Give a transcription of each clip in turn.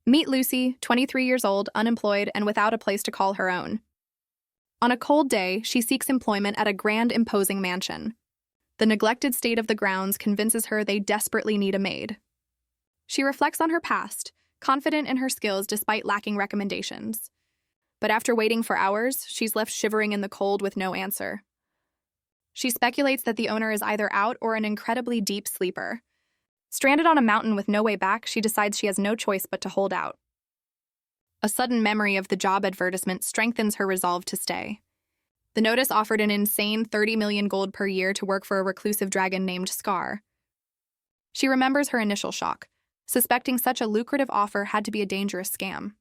Meet Lucy, 23 years old, unemployed, and without a place to call her own. On a cold day, she seeks employment at a grand, imposing mansion. The neglected state of the grounds convinces her they desperately need a maid. She reflects on her past, confident in her skills despite lacking recommendations. But after waiting for hours, she's left shivering in the cold with no answer. She speculates that the owner is either out or an incredibly deep sleeper. Stranded on a mountain with no way back, she decides she has no choice but to hold out. A sudden memory of the job advertisement strengthens her resolve to stay. The notice offered an insane 30 million gold per year to work for a reclusive dragon named Scar. She remembers her initial shock, suspecting such a lucrative offer had to be a dangerous scam.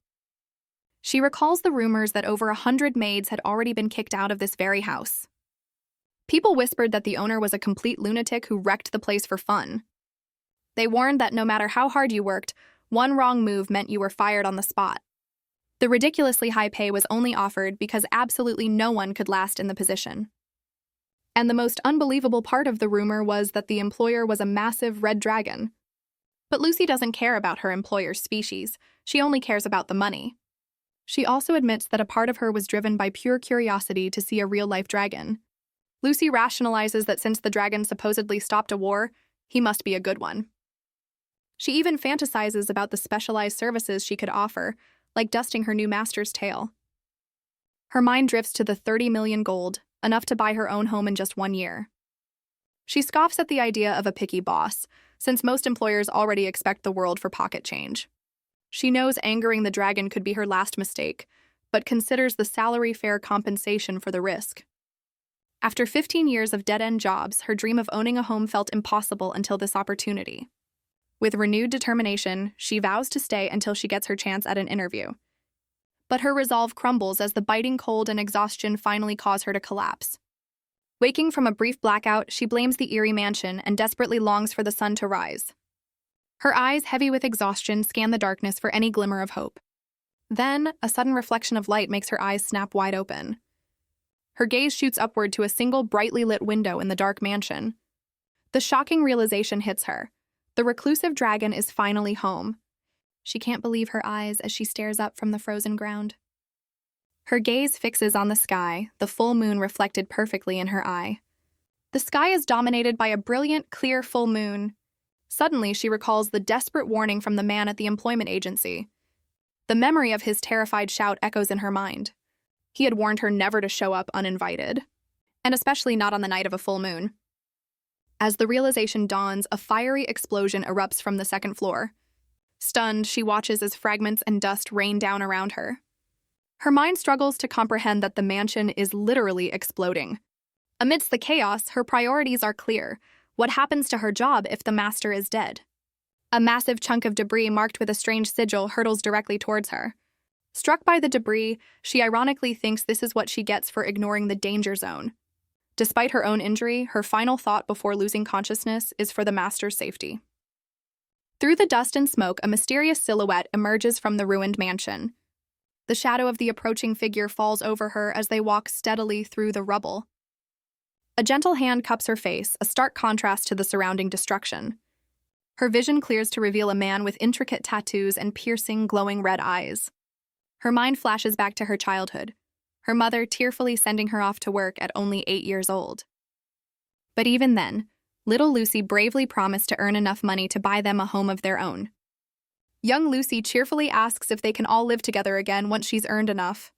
She recalls the rumors that over 100 maids had already been kicked out of this very house. People whispered that the owner was a complete lunatic who wrecked the place for fun. They warned that no matter how hard you worked, one wrong move meant you were fired on the spot. The ridiculously high pay was only offered because absolutely no one could last in the position. And the most unbelievable part of the rumor was that the employer was a massive red dragon. But Lucy doesn't care about her employer's species, she only cares about the money. She also admits that a part of her was driven by pure curiosity to see a real-life dragon. Lucy rationalizes that since the dragon supposedly stopped a war, he must be a good one. She even fantasizes about the specialized services she could offer, like dusting her new master's tail. Her mind drifts to the 30 million gold, enough to buy her own home in just 1 year. She scoffs at the idea of a picky boss, since most employers already expect the world for pocket change. She knows angering the dragon could be her last mistake, but considers the salary fair compensation for the risk. After 15 years of dead-end jobs, her dream of owning a home felt impossible until this opportunity. With renewed determination, she vows to stay until she gets her chance at an interview. But her resolve crumbles as the biting cold and exhaustion finally cause her to collapse. Waking from a brief blackout, she blames the eerie mansion and desperately longs for the sun to rise. Her eyes, heavy with exhaustion, scan the darkness for any glimmer of hope. Then, a sudden reflection of light makes her eyes snap wide open. Her gaze shoots upward to a single brightly lit window in the dark mansion. The shocking realization hits her. The reclusive dragon is finally home. She can't believe her eyes as she stares up from the frozen ground. Her gaze fixes on the sky, the full moon reflected perfectly in her eye. The sky is dominated by a brilliant, clear full moon. Suddenly, she recalls the desperate warning from the man at the employment agency. The memory of his terrified shout echoes in her mind. He had warned her never to show up uninvited, and especially not on the night of a full moon. As the realization dawns, a fiery explosion erupts from the second floor. Stunned, she watches as fragments and dust rain down around her. Her mind struggles to comprehend that the mansion is literally exploding. Amidst the chaos, her priorities are clear. What happens to her job if the master is dead? A massive chunk of debris marked with a strange sigil hurtles directly towards her. Struck by the debris, she ironically thinks this is what she gets for ignoring the danger zone. Despite her own injury, her final thought before losing consciousness is for the master's safety. Through the dust and smoke, a mysterious silhouette emerges from the ruined mansion. The shadow of the approaching figure falls over her as they walk steadily through the rubble. A gentle hand cups her face, a stark contrast to the surrounding destruction. Her vision clears to reveal a man with intricate tattoos and piercing, glowing red eyes. Her mind flashes back to her childhood, her mother tearfully sending her off to work at only 8 years old. But even then, little Lucy bravely promised to earn enough money to buy them a home of their own. Young Lucy cheerfully asks if they can all live together again once she's earned enough.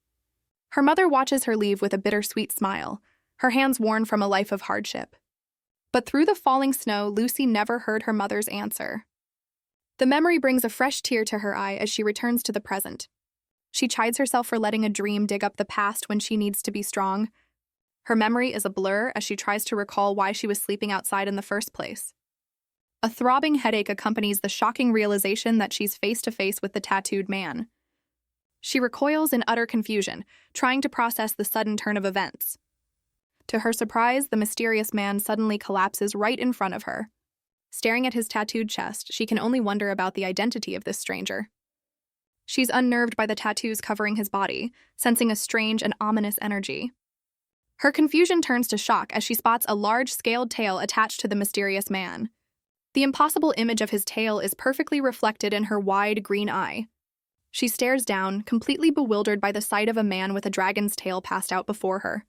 Her mother watches her leave with a bittersweet smile, her hands worn from a life of hardship. But through the falling snow, Lucy never heard her mother's answer. The memory brings a fresh tear to her eye as she returns to the present. She chides herself for letting a dream dig up the past when she needs to be strong. Her memory is a blur as she tries to recall why she was sleeping outside in the first place. A throbbing headache accompanies the shocking realization that she's face to face with the tattooed man. She recoils in utter confusion, trying to process the sudden turn of events. To her surprise, the mysterious man suddenly collapses right in front of her. Staring at his tattooed chest, she can only wonder about the identity of this stranger. She's unnerved by the tattoos covering his body, sensing a strange and ominous energy. Her confusion turns to shock as she spots a large scaled tail attached to the mysterious man. The impossible image of his tail is perfectly reflected in her wide green eye. She stares down, completely bewildered by the sight of a man with a dragon's tail passed out before her.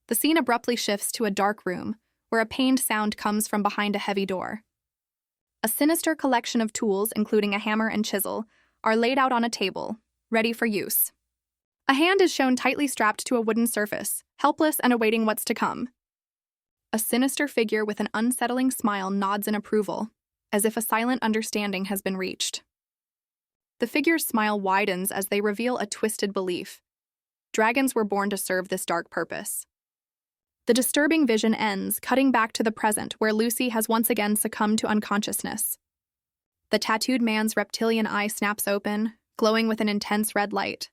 The scene abruptly shifts to a dark room, where a pained sound comes from behind a heavy door. A sinister collection of tools, including a hammer and chisel, are laid out on a table, ready for use. A hand is shown tightly strapped to a wooden surface, helpless and awaiting what's to come. A sinister figure with an unsettling smile nods in approval, as if a silent understanding has been reached. The figure's smile widens as they reveal a twisted belief. Dragons were born to serve this dark purpose. The disturbing vision ends, cutting back to the present, where Lucy has once again succumbed to unconsciousness. The tattooed man's reptilian eye snaps open, glowing with an intense red light.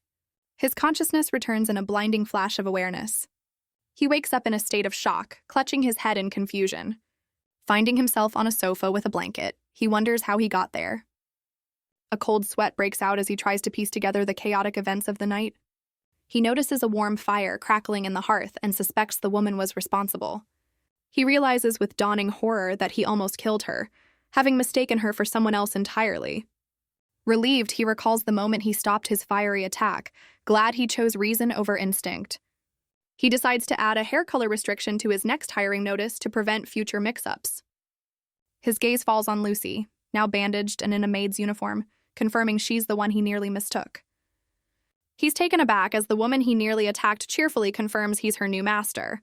His consciousness returns in a blinding flash of awareness. He wakes up in a state of shock, clutching his head in confusion. Finding himself on a sofa with a blanket, he wonders how he got there. A cold sweat breaks out as he tries to piece together the chaotic events of the night. He notices a warm fire crackling in the hearth and suspects the woman was responsible. He realizes with dawning horror that he almost killed her, having mistaken her for someone else entirely. Relieved, he recalls the moment he stopped his fiery attack, glad he chose reason over instinct. He decides to add a hair color restriction to his next hiring notice to prevent future mix-ups. His gaze falls on Lucy, now bandaged and in a maid's uniform, confirming she's the one he nearly mistook. He's taken aback as the woman he nearly attacked cheerfully confirms he's her new master.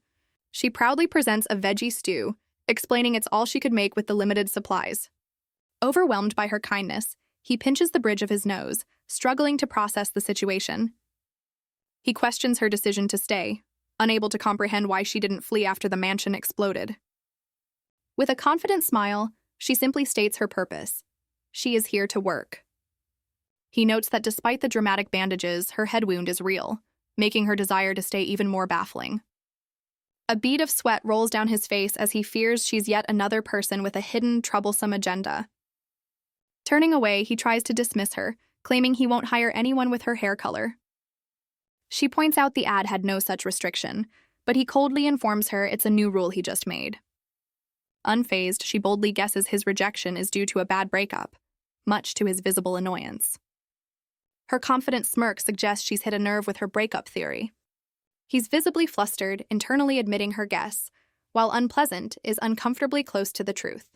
She proudly presents a veggie stew, explaining it's all she could make with the limited supplies. Overwhelmed by her kindness, he pinches the bridge of his nose, struggling to process the situation. He questions her decision to stay, unable to comprehend why she didn't flee after the mansion exploded. With a confident smile, she simply states her purpose. She is here to work. He notes that despite the dramatic bandages, her head wound is real, making her desire to stay even more baffling. A bead of sweat rolls down his face as he fears she's yet another person with a hidden, troublesome agenda. Turning away, he tries to dismiss her, claiming he won't hire anyone with her hair color. She points out the ad had no such restriction, but he coldly informs her it's a new rule he just made. Unfazed, she boldly guesses his rejection is due to a bad breakup, much to his visible annoyance. Her confident smirk suggests she's hit a nerve with her breakup theory. He's visibly flustered, internally admitting her guess, while unpleasant, is uncomfortably close to the truth.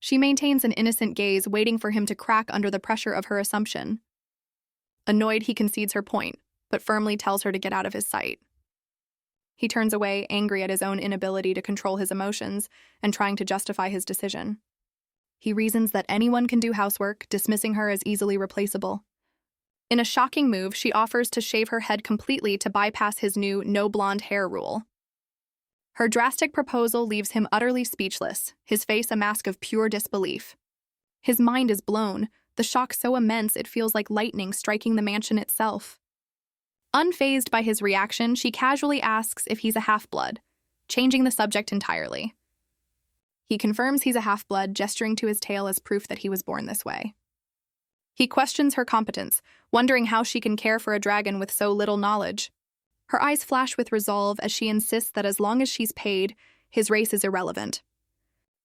She maintains an innocent gaze, waiting for him to crack under the pressure of her assumption. Annoyed, he concedes her point, but firmly tells her to get out of his sight. He turns away, angry at his own inability to control his emotions and trying to justify his decision. He reasons that anyone can do housework, dismissing her as easily replaceable. In a shocking move, she offers to shave her head completely to bypass his new no blonde hair rule. Her drastic proposal leaves him utterly speechless, his face a mask of pure disbelief. His mind is blown, the shock so immense it feels like lightning striking the mansion itself. Unfazed by his reaction, she casually asks if he's a half-blood, changing the subject entirely. He confirms he's a half-blood, gesturing to his tail as proof that he was born this way. He questions her competence, wondering how she can care for a dragon with so little knowledge. Her eyes flash with resolve as she insists that as long as she's paid, his race is irrelevant.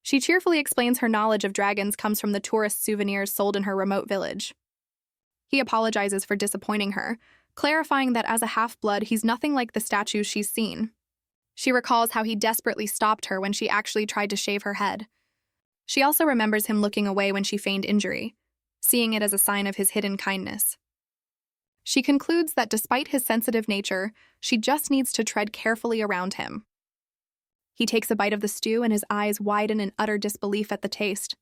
She cheerfully explains her knowledge of dragons comes from the tourist souvenirs sold in her remote village. He apologizes for disappointing her, clarifying that as a half-blood, he's nothing like the statues she's seen. She recalls how he desperately stopped her when she actually tried to shave her head. She also remembers him looking away when she feigned injury, seeing it as a sign of his hidden kindness. She concludes that despite his sensitive nature, she just needs to tread carefully around him. He takes a bite of the stew and his eyes widen in utter disbelief at the taste.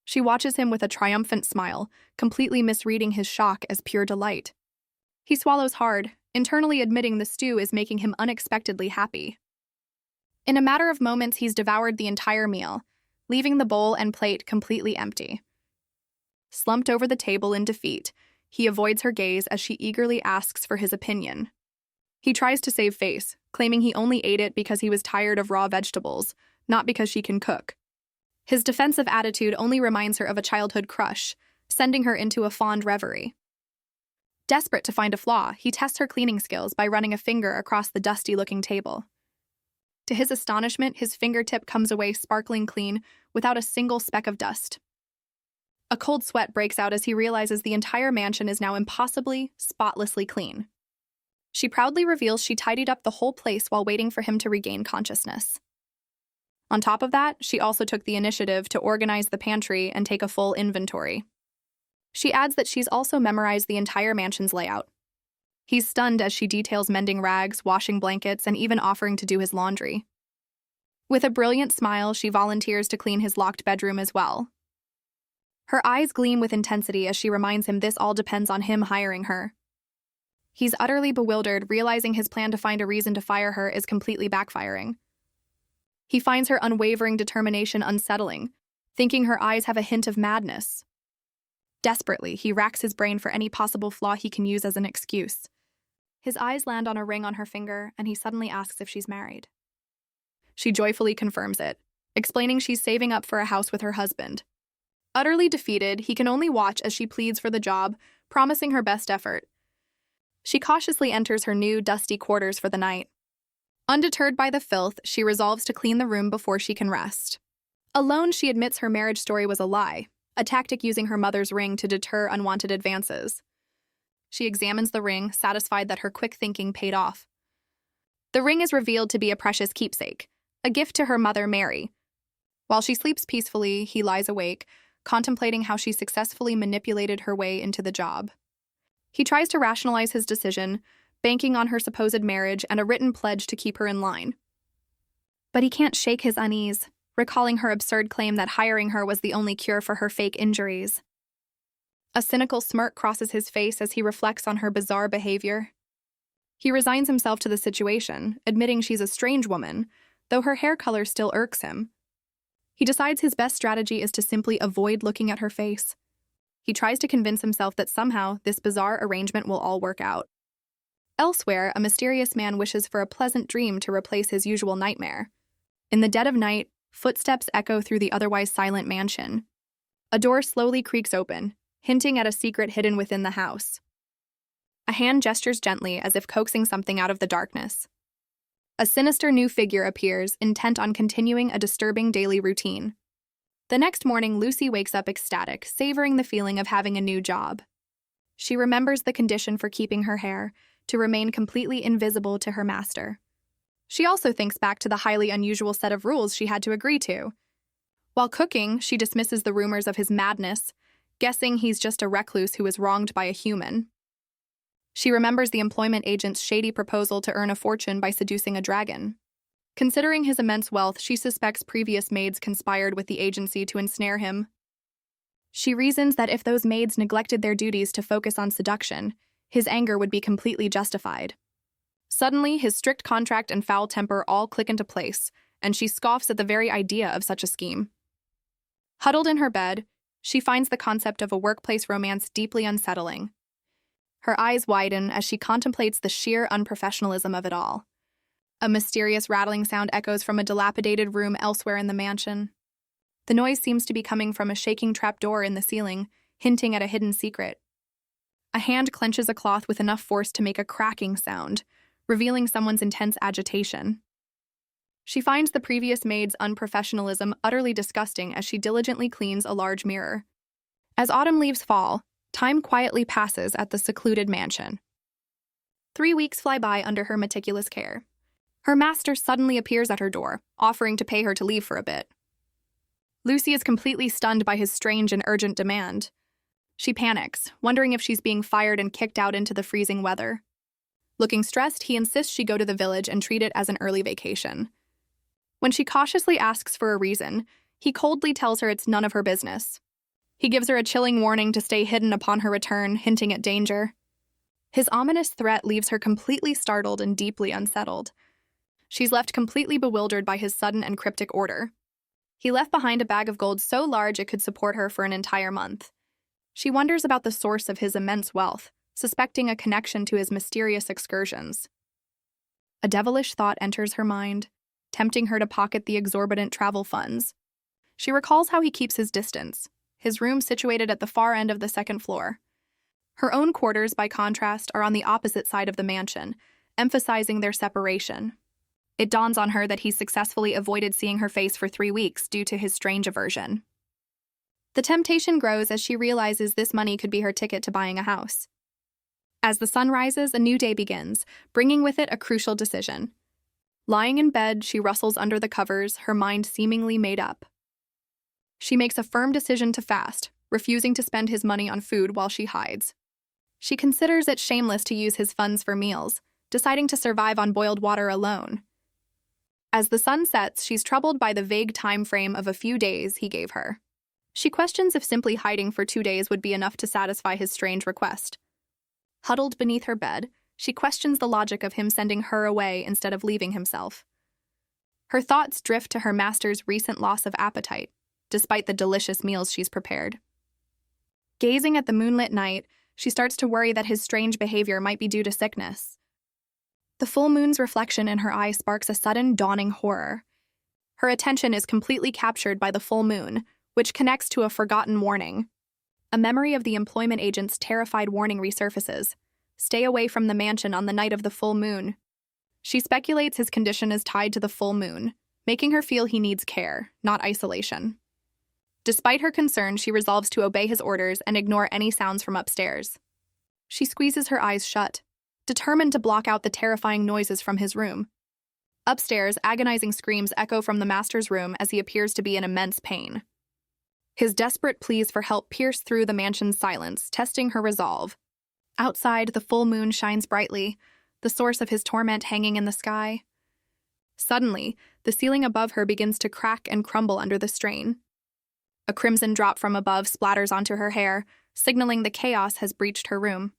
She watches him with a triumphant smile, completely misreading his shock as pure delight. He swallows hard, internally admitting the stew is making him unexpectedly happy. In a matter of moments, he's devoured the entire meal, leaving the bowl and plate completely empty. Slumped over the table in defeat, he avoids her gaze as she eagerly asks for his opinion. He tries to save face, claiming he only ate it because he was tired of raw vegetables, not because she can cook. His defensive attitude only reminds her of a childhood crush, sending her into a fond reverie. Desperate to find a flaw, he tests her cleaning skills by running a finger across the dusty-looking table. To his astonishment, his fingertip comes away sparkling clean without a single speck of dust. A cold sweat breaks out as he realizes the entire mansion is now impossibly, spotlessly clean. She proudly reveals she tidied up the whole place while waiting for him to regain consciousness. On top of that, she also took the initiative to organize the pantry and take a full inventory. She adds that she's also memorized the entire mansion's layout. He's stunned as she details mending rags, washing blankets, and even offering to do his laundry. With a brilliant smile, she volunteers to clean his locked bedroom as well. Her eyes gleam with intensity as she reminds him this all depends on him hiring her. He's utterly bewildered, realizing his plan to find a reason to fire her is completely backfiring. He finds her unwavering determination unsettling, thinking her eyes have a hint of madness. Desperately, he racks his brain for any possible flaw he can use as an excuse. His eyes land on a ring on her finger, and he suddenly asks if she's married. She joyfully confirms it, explaining she's saving up for a house with her husband. Utterly defeated, he can only watch as she pleads for the job, promising her best effort. She cautiously enters her new, dusty quarters for the night. Undeterred by the filth, she resolves to clean the room before she can rest. Alone, she admits her marriage story was a lie, a tactic using her mother's ring to deter unwanted advances. She examines the ring, satisfied that her quick thinking paid off. The ring is revealed to be a precious keepsake, a gift to her mother, Mary. While she sleeps peacefully, he lies awake, contemplating how she successfully manipulated her way into the job. He tries to rationalize his decision, banking on her supposed marriage and a written pledge to keep her in line. But he can't shake his unease, recalling her absurd claim that hiring her was the only cure for her fake injuries. A cynical smirk crosses his face as he reflects on her bizarre behavior. He resigns himself to the situation, admitting she's a strange woman, though her hair color still irks him. He decides his best strategy is to simply avoid looking at her face. He tries to convince himself that somehow this bizarre arrangement will all work out. Elsewhere, a mysterious man wishes for a pleasant dream to replace his usual nightmare. In the dead of night, footsteps echo through the otherwise silent mansion. A door slowly creaks open, hinting at a secret hidden within the house. A hand gestures gently as if coaxing something out of the darkness. A sinister new figure appears, intent on continuing a disturbing daily routine. The next morning, Lucy wakes up ecstatic, savoring the feeling of having a new job. She remembers the condition for keeping her hair, to remain completely invisible to her master. She also thinks back to the highly unusual set of rules she had to agree to. While cooking, she dismisses the rumors of his madness, guessing he's just a recluse who was wronged by a human. She remembers the employment agent's shady proposal to earn a fortune by seducing a dragon. Considering his immense wealth, she suspects previous maids conspired with the agency to ensnare him. She reasons that if those maids neglected their duties to focus on seduction, his anger would be completely justified. Suddenly, his strict contract and foul temper all click into place, and she scoffs at the very idea of such a scheme. Huddled in her bed, she finds the concept of a workplace romance deeply unsettling. Her eyes widen as she contemplates the sheer unprofessionalism of it all. A mysterious rattling sound echoes from a dilapidated room elsewhere in the mansion. The noise seems to be coming from a shaking trapdoor in the ceiling, hinting at a hidden secret. A hand clenches a cloth with enough force to make a cracking sound, revealing someone's intense agitation. She finds the previous maid's unprofessionalism utterly disgusting as she diligently cleans a large mirror. As autumn leaves fall, time quietly passes at the secluded mansion. 3 weeks fly by under her meticulous care. Her master suddenly appears at her door, offering to pay her to leave for a bit. Lucy is completely stunned by his strange and urgent demand. She panics, wondering if she's being fired and kicked out into the freezing weather. Looking stressed, he insists she go to the village and treat it as an early vacation. When she cautiously asks for a reason, he coldly tells her it's none of her business. He gives her a chilling warning to stay hidden upon her return, hinting at danger. His ominous threat leaves her completely startled and deeply unsettled. She's left completely bewildered by his sudden and cryptic order. He left behind a bag of gold so large it could support her for an entire month. She wonders about the source of his immense wealth, suspecting a connection to his mysterious excursions. A devilish thought enters her mind, tempting her to pocket the exorbitant travel funds. She recalls how he keeps his distance, his room situated at the far end of the second floor. Her own quarters, by contrast, are on the opposite side of the mansion, emphasizing their separation. It dawns on her that he successfully avoided seeing her face for 3 weeks due to his strange aversion. The temptation grows as she realizes this money could be her ticket to buying a house. As the sun rises, a new day begins, bringing with it a crucial decision. Lying in bed, she rustles under the covers, her mind seemingly made up. She makes a firm decision to fast, refusing to spend his money on food while she hides. She considers it shameless to use his funds for meals, deciding to survive on boiled water alone. As the sun sets, she's troubled by the vague time frame of a few days he gave her. She questions if simply hiding for 2 days would be enough to satisfy his strange request. Huddled beneath her bed, she questions the logic of him sending her away instead of leaving himself. Her thoughts drift to her master's recent loss of appetite, despite the delicious meals she's prepared. Gazing at the moonlit night, she starts to worry that his strange behavior might be due to sickness. The full moon's reflection in her eye sparks a sudden dawning horror. Her attention is completely captured by the full moon, which connects to a forgotten warning. A memory of the employment agent's terrified warning resurfaces. Stay away from the mansion on the night of the full moon. She speculates his condition is tied to the full moon, making her feel he needs care, not isolation. Despite her concern, she resolves to obey his orders and ignore any sounds from upstairs. She squeezes her eyes shut, determined to block out the terrifying noises from his room. Upstairs, agonizing screams echo from the master's room as he appears to be in immense pain. His desperate pleas for help pierce through the mansion's silence, testing her resolve. Outside, the full moon shines brightly, the source of his torment hanging in the sky. Suddenly, the ceiling above her begins to crack and crumble under the strain. A crimson drop from above splatters onto her hair, signaling the chaos has breached her room.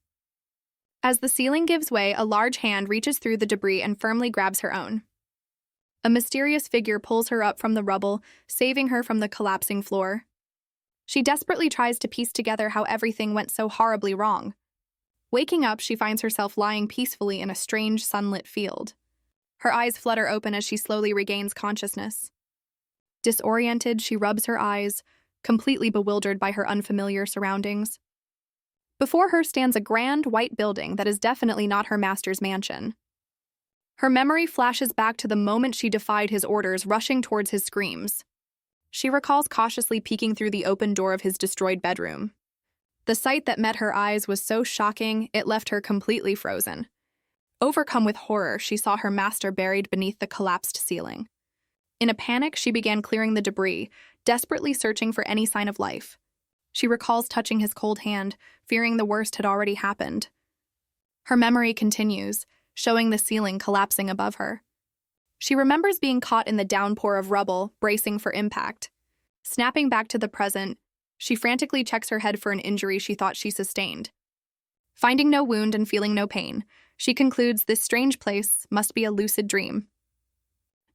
As the ceiling gives way, a large hand reaches through the debris and firmly grabs her own. A mysterious figure pulls her up from the rubble, saving her from the collapsing floor. She desperately tries to piece together how everything went so horribly wrong. Waking up, she finds herself lying peacefully in a strange sunlit field. Her eyes flutter open as she slowly regains consciousness. Disoriented, she rubs her eyes, completely bewildered by her unfamiliar surroundings. Before her stands a grand, white building that is definitely not her master's mansion. Her memory flashes back to the moment she defied his orders, rushing towards his screams. She recalls cautiously peeking through the open door of his destroyed bedroom. The sight that met her eyes was so shocking, it left her completely frozen. Overcome with horror, she saw her master buried beneath the collapsed ceiling. In a panic, she began clearing the debris, desperately searching for any sign of life. She recalls touching his cold hand, fearing the worst had already happened. Her memory continues, showing the ceiling collapsing above her. She remembers being caught in the downpour of rubble, bracing for impact. Snapping back to the present, she frantically checks her head for an injury she thought she sustained. Finding no wound and feeling no pain, she concludes this strange place must be a lucid dream.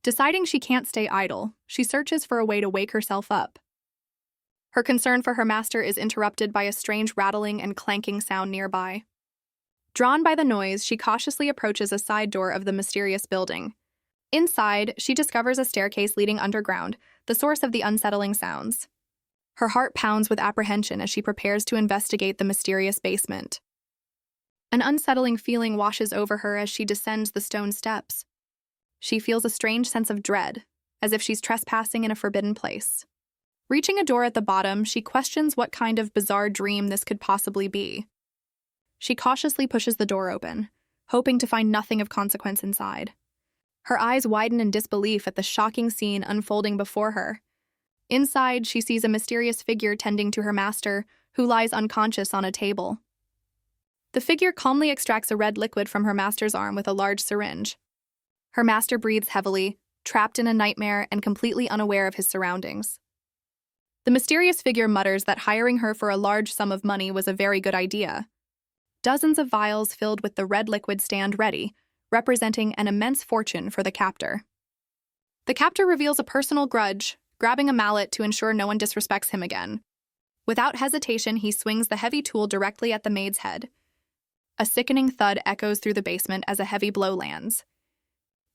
Deciding she can't stay idle, she searches for a way to wake herself up. Her concern for her master is interrupted by a strange rattling and clanking sound nearby. Drawn by the noise, she cautiously approaches a side door of the mysterious building. Inside, she discovers a staircase leading underground, the source of the unsettling sounds. Her heart pounds with apprehension as she prepares to investigate the mysterious basement. An unsettling feeling washes over her as she descends the stone steps. She feels a strange sense of dread, as if she's trespassing in a forbidden place. Reaching a door at the bottom, she questions what kind of bizarre dream this could possibly be. She cautiously pushes the door open, hoping to find nothing of consequence inside. Her eyes widen in disbelief at the shocking scene unfolding before her. Inside, she sees a mysterious figure tending to her master, who lies unconscious on a table. The figure calmly extracts a red liquid from her master's arm with a large syringe. Her master breathes heavily, trapped in a nightmare and completely unaware of his surroundings. The mysterious figure mutters that hiring her for a large sum of money was a very good idea. Dozens of vials filled with the red liquid stand ready, representing an immense fortune for the captor. The captor reveals a personal grudge, grabbing a mallet to ensure no one disrespects him again. Without hesitation, he swings the heavy tool directly at the maid's head. A sickening thud echoes through the basement as a heavy blow lands.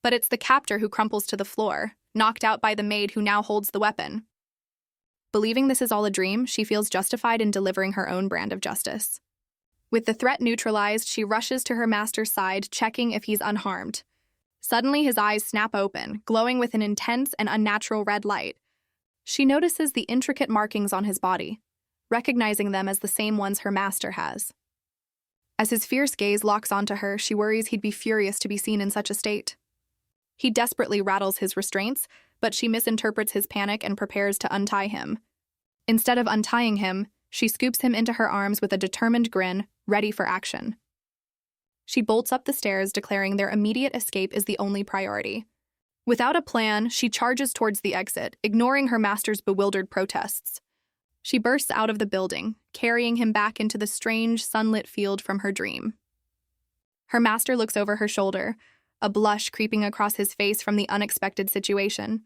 But it's the captor who crumples to the floor, knocked out by the maid who now holds the weapon. Believing this is all a dream, she feels justified in delivering her own brand of justice. With the threat neutralized, she rushes to her master's side, checking if he's unharmed. Suddenly, his eyes snap open, glowing with an intense and unnatural red light. She notices the intricate markings on his body, recognizing them as the same ones her master has. As his fierce gaze locks onto her, she worries he'd be furious to be seen in such a state. He desperately rattles his restraints, but she misinterprets his panic and prepares to untie him. Instead of untying him, she scoops him into her arms with a determined grin, ready for action. She bolts up the stairs, declaring their immediate escape is the only priority. Without a plan, she charges towards the exit, ignoring her master's bewildered protests. She bursts out of the building, carrying him back into the strange, sunlit field from her dream. Her master looks over her shoulder, a blush creeping across his face from the unexpected situation.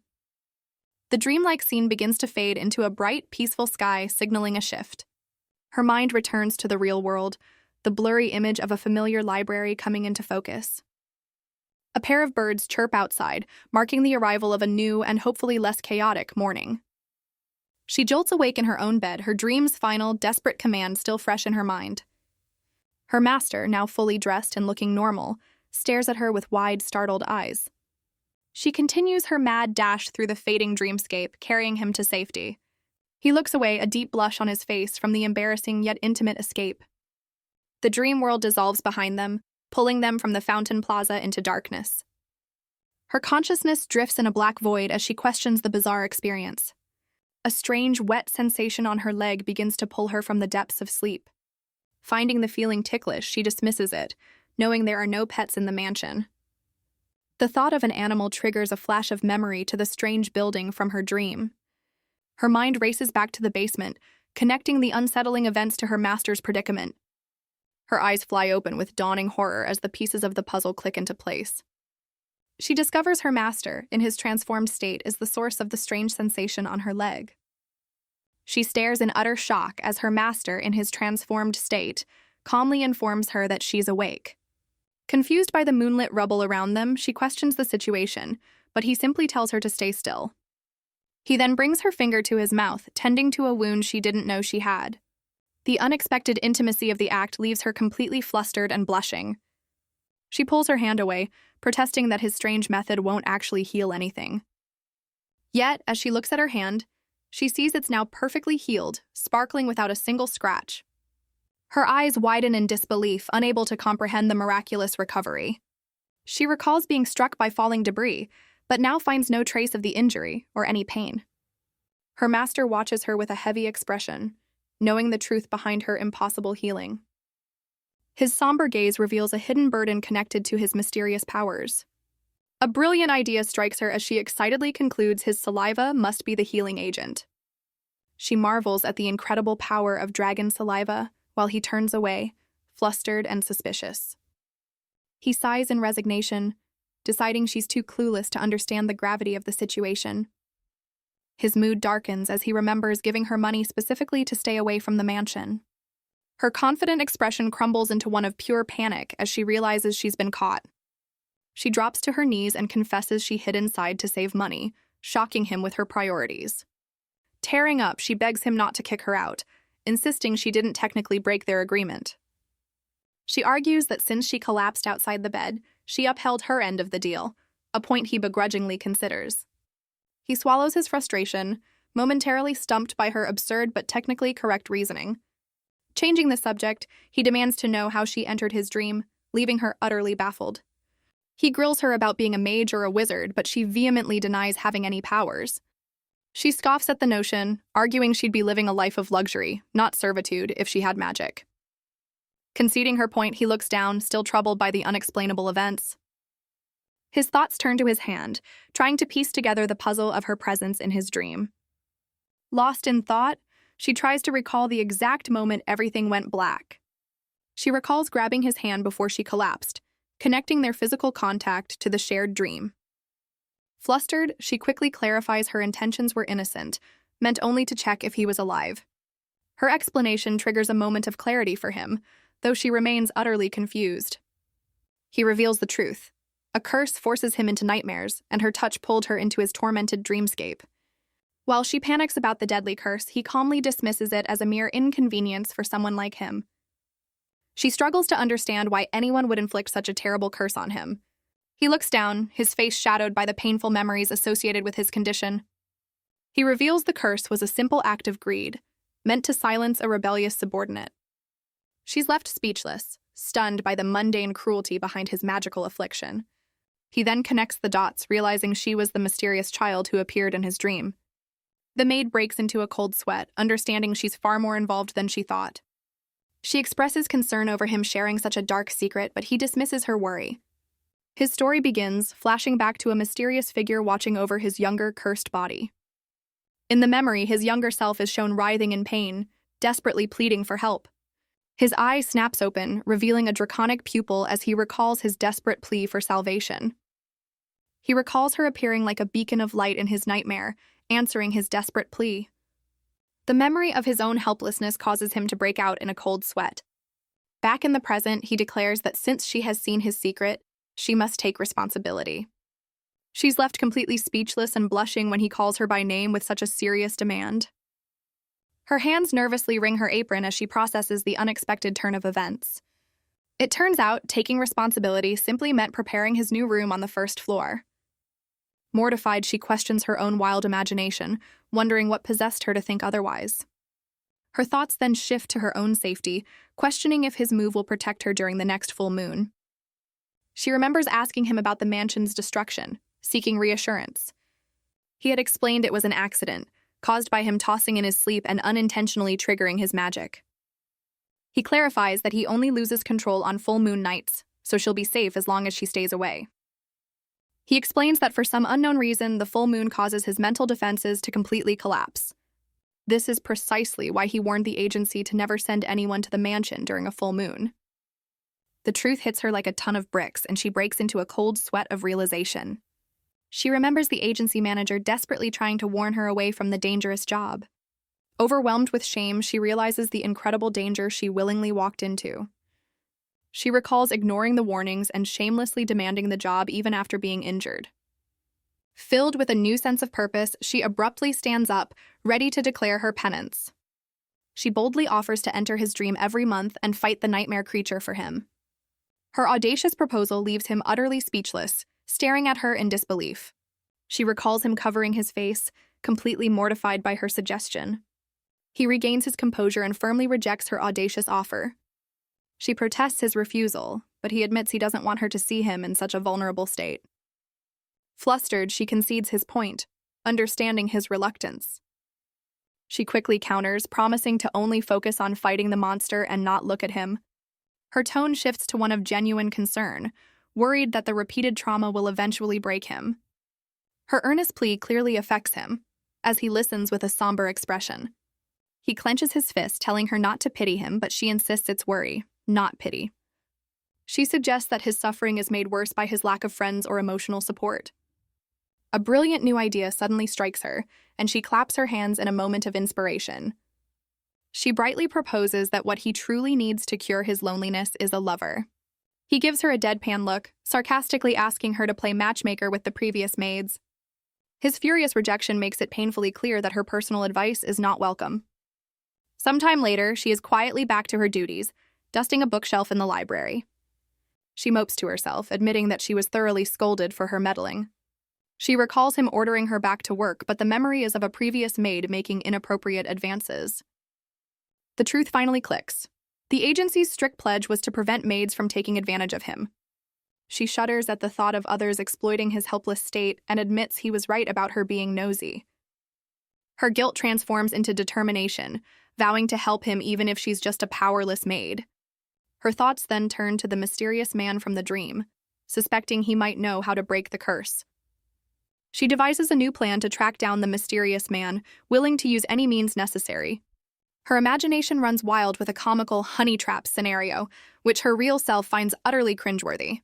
The dreamlike scene begins to fade into a bright, peaceful sky, signaling a shift. Her mind returns to the real world, the blurry image of a familiar library coming into focus. A pair of birds chirp outside, marking the arrival of a new and hopefully less chaotic morning. She jolts awake in her own bed, her dream's final, desperate command still fresh in her mind. Her master, now fully dressed and looking normal, stares at her with wide, startled eyes. She continues her mad dash through the fading dreamscape, carrying him to safety. He looks away, a deep blush on his face from the embarrassing yet intimate escape. The dream world dissolves behind them, pulling them from the fountain plaza into darkness. Her consciousness drifts in a black void as she questions the bizarre experience. A strange, wet sensation on her leg begins to pull her from the depths of sleep. Finding the feeling ticklish, she dismisses it, knowing there are no pets in the mansion. The thought of an animal triggers a flash of memory to the strange building from her dream. Her mind races back to the basement, connecting the unsettling events to her master's predicament. Her eyes fly open with dawning horror as the pieces of the puzzle click into place. She discovers her master, in his transformed state, is the source of the strange sensation on her leg. She stares in utter shock as her master, in his transformed state, calmly informs her that she's awake. Confused by the moonlit rubble around them, she questions the situation, but he simply tells her to stay still. He then brings her finger to his mouth, tending to a wound she didn't know she had. The unexpected intimacy of the act leaves her completely flustered and blushing. She pulls her hand away, protesting that his strange method won't actually heal anything. Yet, as she looks at her hand, she sees it's now perfectly healed, sparkling without a single scratch. Her eyes widen in disbelief, unable to comprehend the miraculous recovery. She recalls being struck by falling debris, but now finds no trace of the injury or any pain. Her master watches her with a heavy expression, knowing the truth behind her impossible healing. His somber gaze reveals a hidden burden connected to his mysterious powers. A brilliant idea strikes her as she excitedly concludes his saliva must be the healing agent. She marvels at the incredible power of dragon saliva while he turns away, flustered and suspicious. He sighs in resignation, deciding she's too clueless to understand the gravity of the situation. His mood darkens as he remembers giving her money specifically to stay away from the mansion. Her confident expression crumbles into one of pure panic as she realizes she's been caught. She drops to her knees and confesses she hid inside to save money, shocking him with her priorities. Tearing up, she begs him not to kick her out, insisting she didn't technically break their agreement. She argues that since she collapsed outside the bed, she upheld her end of the deal, a point he begrudgingly considers. He swallows his frustration, momentarily stumped by her absurd but technically correct reasoning. Changing the subject, he demands to know how she entered his dream, leaving her utterly baffled. He grills her about being a mage or a wizard, but she vehemently denies having any powers. She scoffs at the notion, arguing she'd be living a life of luxury, not servitude, if she had magic. Conceding her point, he looks down, still troubled by the unexplainable events. His thoughts turn to his hand, trying to piece together the puzzle of her presence in his dream. Lost in thought, she tries to recall the exact moment everything went black. She recalls grabbing his hand before she collapsed, connecting their physical contact to the shared dream. Flustered, she quickly clarifies her intentions were innocent, meant only to check if he was alive. Her explanation triggers a moment of clarity for him, though she remains utterly confused. He reveals the truth. A curse forces him into nightmares, and her touch pulled her into his tormented dreamscape. While she panics about the deadly curse, he calmly dismisses it as a mere inconvenience for someone like him. She struggles to understand why anyone would inflict such a terrible curse on him. He looks down, his face shadowed by the painful memories associated with his condition. He reveals the curse was a simple act of greed, meant to silence a rebellious subordinate. She's left speechless, stunned by the mundane cruelty behind his magical affliction. He then connects the dots, realizing she was the mysterious child who appeared in his dream. The maid breaks into a cold sweat, understanding she's far more involved than she thought. She expresses concern over him sharing such a dark secret, but he dismisses her worry. His story begins, flashing back to a mysterious figure watching over his younger, cursed body. In the memory, his younger self is shown writhing in pain, desperately pleading for help. His eye snaps open, revealing a draconic pupil as he recalls his desperate plea for salvation. He recalls her appearing like a beacon of light in his nightmare, answering his desperate plea. The memory of his own helplessness causes him to break out in a cold sweat. Back in the present, he declares that since she has seen his secret, she must take responsibility. She's left completely speechless and blushing when he calls her by name with such a serious demand. Her hands nervously wring her apron as she processes the unexpected turn of events. It turns out, taking responsibility simply meant preparing his new room on the first floor. Mortified, she questions her own wild imagination, wondering what possessed her to think otherwise. Her thoughts then shift to her own safety, questioning if his move will protect her during the next full moon. She remembers asking him about the mansion's destruction, seeking reassurance. He had explained it was an accident, caused by him tossing in his sleep and unintentionally triggering his magic. He clarifies that he only loses control on full moon nights, so she'll be safe as long as she stays away. He explains that for some unknown reason, the full moon causes his mental defenses to completely collapse. This is precisely why he warned the agency to never send anyone to the mansion during a full moon. The truth hits her like a ton of bricks, and she breaks into a cold sweat of realization. She remembers the agency manager desperately trying to warn her away from the dangerous job. Overwhelmed with shame, she realizes the incredible danger she willingly walked into. She recalls ignoring the warnings and shamelessly demanding the job even after being injured. Filled with a new sense of purpose, she abruptly stands up, ready to declare her penance. She boldly offers to enter his dream every month and fight the nightmare creature for him. Her audacious proposal leaves him utterly speechless, staring at her in disbelief. She recalls him covering his face, completely mortified by her suggestion. He regains his composure and firmly rejects her audacious offer. She protests his refusal, but he admits he doesn't want her to see him in such a vulnerable state. Flustered, she concedes his point, understanding his reluctance. She quickly counters, promising to only focus on fighting the monster and not look at him. Her tone shifts to one of genuine concern, worried that the repeated trauma will eventually break him. Her earnest plea clearly affects him, as he listens with a somber expression. He clenches his fist, telling her not to pity him, but she insists it's worry, not pity. She suggests that his suffering is made worse by his lack of friends or emotional support. A brilliant new idea suddenly strikes her, and she claps her hands in a moment of inspiration. She brightly proposes that what he truly needs to cure his loneliness is a lover. He gives her a deadpan look, sarcastically asking her to play matchmaker with the previous maids. His furious rejection makes it painfully clear that her personal advice is not welcome. Sometime later, she is quietly back to her duties, dusting a bookshelf in the library. She mopes to herself, admitting that she was thoroughly scolded for her meddling. She recalls him ordering her back to work, but the memory is of a previous maid making inappropriate advances. The truth finally clicks. The agency's strict pledge was to prevent maids from taking advantage of him. She shudders at the thought of others exploiting his helpless state and admits he was right about her being nosy. Her guilt transforms into determination, vowing to help him even if she's just a powerless maid. Her thoughts then turn to the mysterious man from the dream, suspecting he might know how to break the curse. She devises a new plan to track down the mysterious man, willing to use any means necessary. Her imagination runs wild with a comical honey trap scenario, which her real self finds utterly cringeworthy.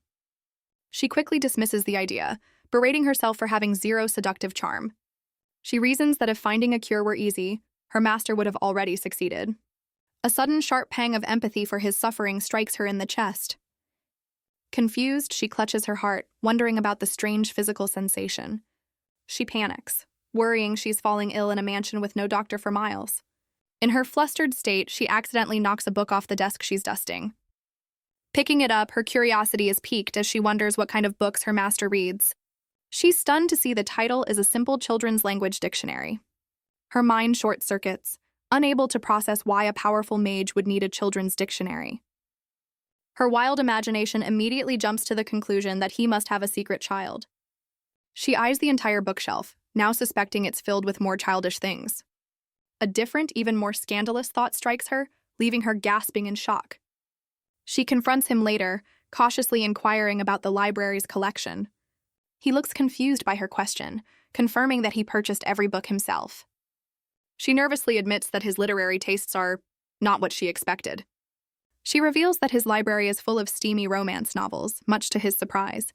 She quickly dismisses the idea, berating herself for having zero seductive charm. She reasons that if finding a cure were easy, her master would have already succeeded. A sudden sharp pang of empathy for his suffering strikes her in the chest. Confused, she clutches her heart, wondering about the strange physical sensation. She panics, worrying she's falling ill in a mansion with no doctor for miles. In her flustered state, she accidentally knocks a book off the desk she's dusting. Picking it up, her curiosity is piqued as she wonders what kind of books her master reads. She's stunned to see the title is a simple children's language dictionary. Her mind short-circuits, unable to process why a powerful mage would need a children's dictionary. Her wild imagination immediately jumps to the conclusion that he must have a secret child. She eyes the entire bookshelf, now suspecting it's filled with more childish things. A different, even more scandalous thought strikes her, leaving her gasping in shock. She confronts him later, cautiously inquiring about the library's collection. He looks confused by her question, confirming that he purchased every book himself. She nervously admits that his literary tastes are not what she expected. She reveals that his library is full of steamy romance novels, much to his surprise.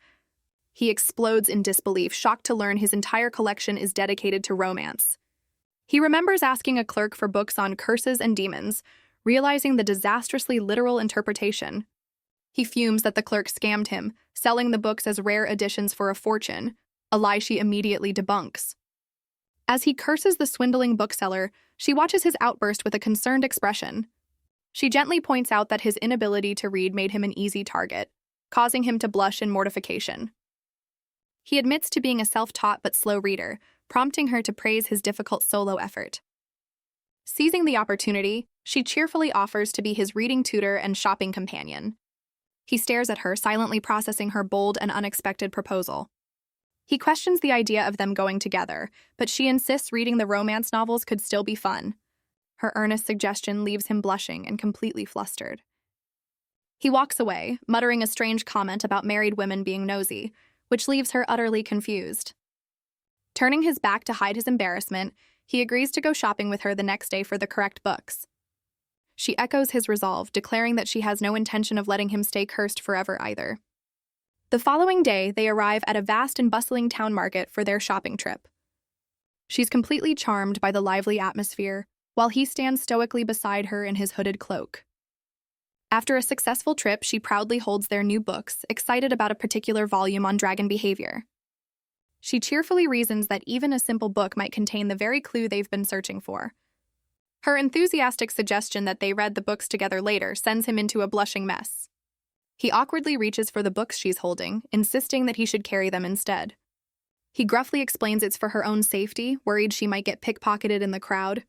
He explodes in disbelief, shocked to learn his entire collection is dedicated to romance. He remembers asking a clerk for books on curses and demons, realizing the disastrously literal interpretation. He fumes that the clerk scammed him, selling the books as rare editions for a fortune, a lie she immediately debunks. As he curses the swindling bookseller, she watches his outburst with a concerned expression. She gently points out that his inability to read made him an easy target, causing him to blush in mortification. He admits to being a self-taught but slow reader, prompting her to praise his difficult solo effort. Seizing the opportunity, she cheerfully offers to be his reading tutor and shopping companion. He stares at her, silently processing her bold and unexpected proposal. He questions the idea of them going together, but she insists reading the romance novels could still be fun. Her earnest suggestion leaves him blushing and completely flustered. He walks away, muttering a strange comment about married women being nosy, which leaves her utterly confused. Turning his back to hide his embarrassment, he agrees to go shopping with her the next day for the correct books. She echoes his resolve, declaring that she has no intention of letting him stay cursed forever either. The following day, they arrive at a vast and bustling town market for their shopping trip. She's completely charmed by the lively atmosphere, while he stands stoically beside her in his hooded cloak. After a successful trip, she proudly holds their new books, excited about a particular volume on dragon behavior. She cheerfully reasons that even a simple book might contain the very clue they've been searching for. Her enthusiastic suggestion that they read the books together later sends him into a blushing mess. He awkwardly reaches for the books she's holding, insisting that he should carry them instead. He gruffly explains it's for her own safety, worried she might get pickpocketed in the crowd.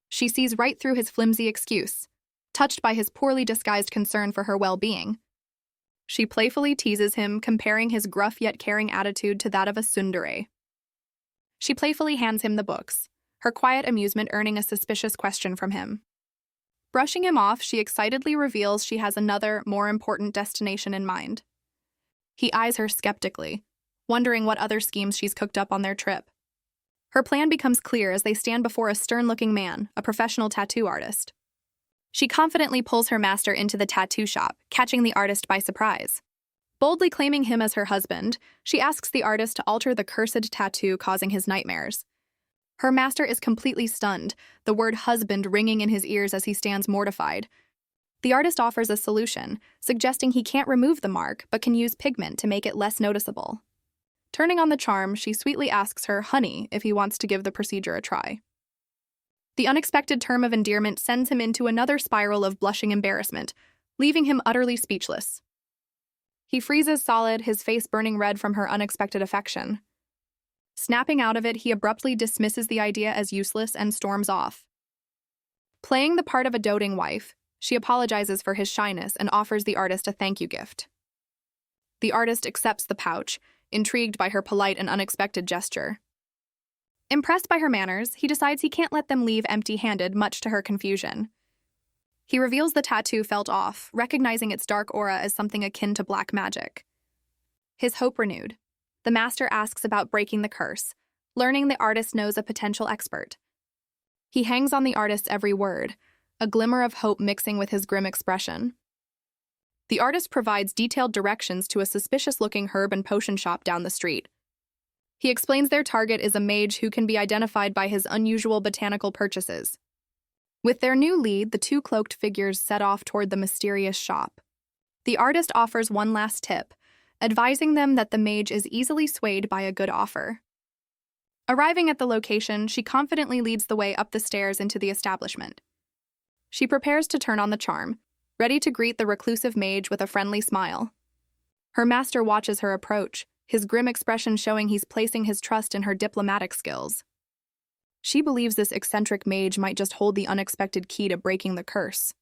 She sees right through his flimsy excuse, touched by his poorly disguised concern for her well-being. She playfully teases him, comparing his gruff yet caring attitude to that of a tsundere. She playfully hands him the books, her quiet amusement earning a suspicious question from him. Brushing him off, she excitedly reveals she has another, more important destination in mind. He eyes her skeptically, wondering what other schemes she's cooked up on their trip. Her plan becomes clear as they stand before a stern-looking man, a professional tattoo artist. She confidently pulls her master into the tattoo shop, catching the artist by surprise. Boldly claiming him as her husband, she asks the artist to alter the cursed tattoo causing his nightmares. Her master is completely stunned, the word husband ringing in his ears as he stands mortified. The artist offers a solution, suggesting he can't remove the mark but can use pigment to make it less noticeable. Turning on the charm, she sweetly asks her, honey, if he wants to give the procedure a try. The unexpected term of endearment sends him into another spiral of blushing embarrassment, leaving him utterly speechless. He freezes solid, his face burning red from her unexpected affection. Snapping out of it, he abruptly dismisses the idea as useless and storms off. Playing the part of a doting wife, she apologizes for his shyness and offers the artist a thank you gift. The artist accepts the pouch, intrigued by her polite and unexpected gesture. Impressed by her manners, he decides he can't let them leave empty-handed, much to her confusion. He reveals the tattoo felt off, recognizing its dark aura as something akin to black magic. His hope renewed, the master asks about breaking the curse, learning the artist knows a potential expert. He hangs on the artist's every word, a glimmer of hope mixing with his grim expression. The artist provides detailed directions to a suspicious-looking herb and potion shop down the street. He explains their target is a mage who can be identified by his unusual botanical purchases. With their new lead, the two cloaked figures set off toward the mysterious shop. The artist offers one last tip, advising them that the mage is easily swayed by a good offer. Arriving at the location, she confidently leads the way up the stairs into the establishment. She prepares to turn on the charm, ready to greet the reclusive mage with a friendly smile. Her master watches her approach, his grim expression showing he's placing his trust in her diplomatic skills. She believes this eccentric mage might just hold the unexpected key to breaking the curse.